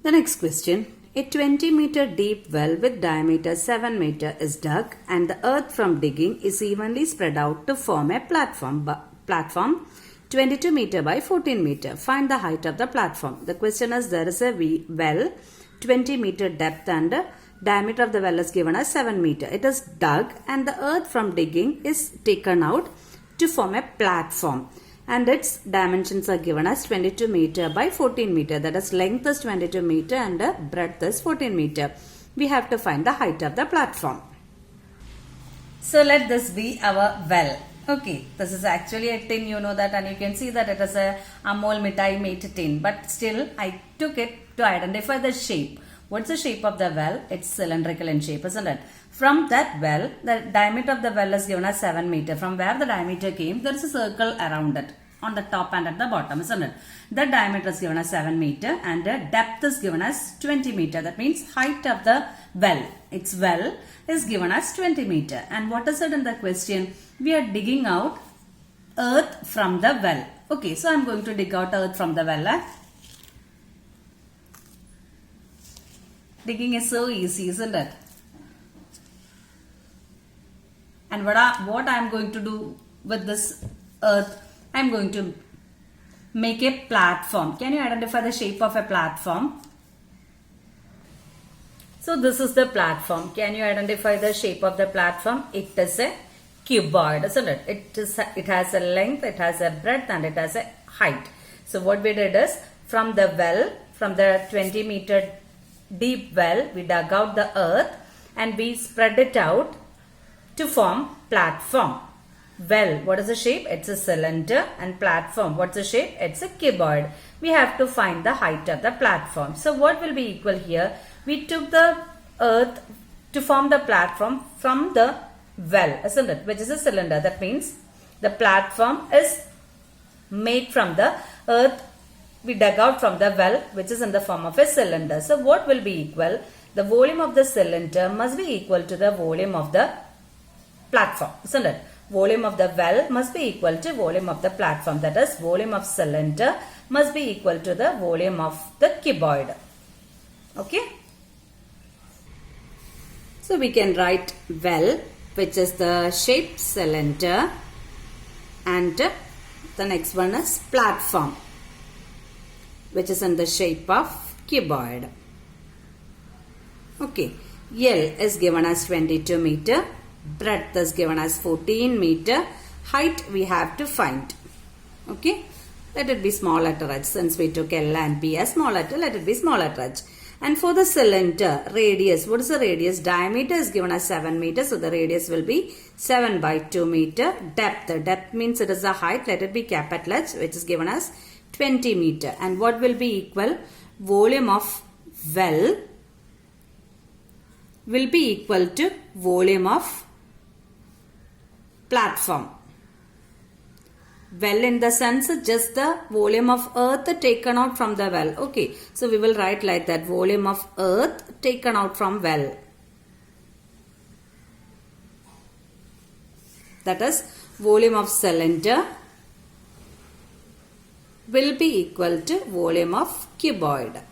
The next question. A 20-meter deep well with diameter 7 meter is dug and the earth from digging is evenly spread out to form a platform 22 meter by 14 meter. Find the height of the platform. The question is, there is a well 20 meter depth and diameter of the well is given as 7 meter. It is dug and the earth from digging is taken out to form a platform. And its dimensions are given as 22 meter by 14 meter. That is, length is 22 meter and breadth is 14 meter. We have to find the height of the platform. So let this be our well. Okay, this is actually a tin, you know that, and you can see that it is a Amol Mithai made tin. But still, I took it to identify the shape. What's the shape of the well? It's cylindrical in shape, isn't it? From that well, the diameter of the well is given as 7 meter. From where the diameter came, there is a circle around it on the top and at the bottom, isn't it? The diameter is given as 7 meter and the depth is given as 20 meter. That means height of the well, its well, is given as 20 meter. And what is it in the question? We are digging out earth from the well. Okay, so I am going to dig out earth from the well. Digging is so easy, isn't it? And what I am going to do with this earth? I am going to make a platform. Can you identify the shape of a platform? So this is the platform. Can you identify the shape of the platform? It is a cuboid, isn't it? It has a length, it has a breadth, and it has a height. So what we did is, from the well, from the 20 meter deep well, we dug out the earth and we spread it out to form platform. Well, what is the shape? It's a cylinder. And platform, what's the shape? It's a cuboid. We have to find the height of the platform. So what will be equal here? We took the earth to form the platform from the well, isn't it? Which is a cylinder. That means the platform is made from the earth we dug out from the well, which is in the form of a cylinder. So what will be equal? The volume of the cylinder must be equal to the volume of the platform, isn't it? Volume of the well must be equal to volume of the platform. That is, volume of cylinder must be equal to the volume of the cuboid. Okay. So we can write well, which is the shape cylinder, and the next one is platform, which is in the shape of cuboid. Okay. L is given as 22 meter. Breadth is given as 14 meter. Height we have to find. Okay. Let it be small letter h. Since we took L and B as small letter, let it be small letter h. And for the cylinder, radius. What is the radius? Diameter is given as 7 meter. So the radius will be 7 by 2 meter. Depth. Depth means it is the height. Let it be capital H, which is given as 20 meter. And what will be equal? Volume of well will be equal to volume of platform. Well, in the sense, just the volume of earth taken out from the well. Okay, so we will write like that: volume of earth taken out from well. That is, volume of cylinder will be equal to volume of cuboid.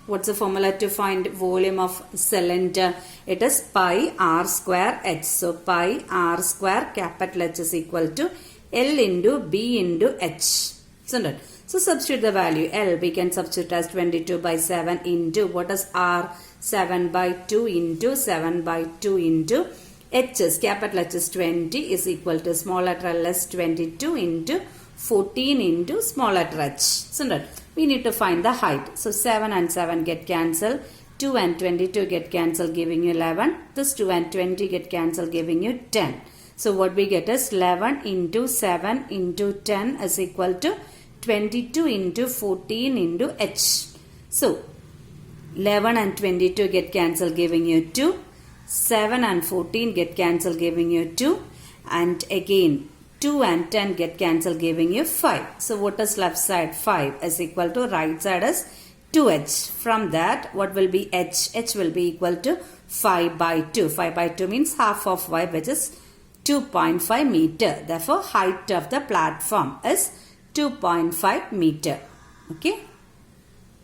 What's the formula to find volume of cylinder? It is pi r square h. So pi r square capital H is equal to L into B into H. Isn't it? So substitute the value L. We can substitute as 22 by 7 into, what is R? 7 by 2 into 7 by 2 into H is, capital H is 20, is equal to small letter L is 22 into 14 into small letter h. Isn't it? We need to find the height. So 7 and 7 get cancelled. 2 and 22 get cancelled, giving you 11. This 2 and 20 get cancelled, giving you 10. So what we get is 11 into 7 into 10 is equal to 22 into 14 into h. So 11 and 22 get cancelled, giving you 2. 7 and 14 get cancelled, giving you 2. And again 2 and 10 get cancelled, giving you 5. So what is left side? 5 is equal to right side is 2h. From that, what will be h? H will be equal to 5 by 2. 5 by 2 means half of y, which is 2.5 meter. Therefore, height of the platform is 2.5 meter. Okay.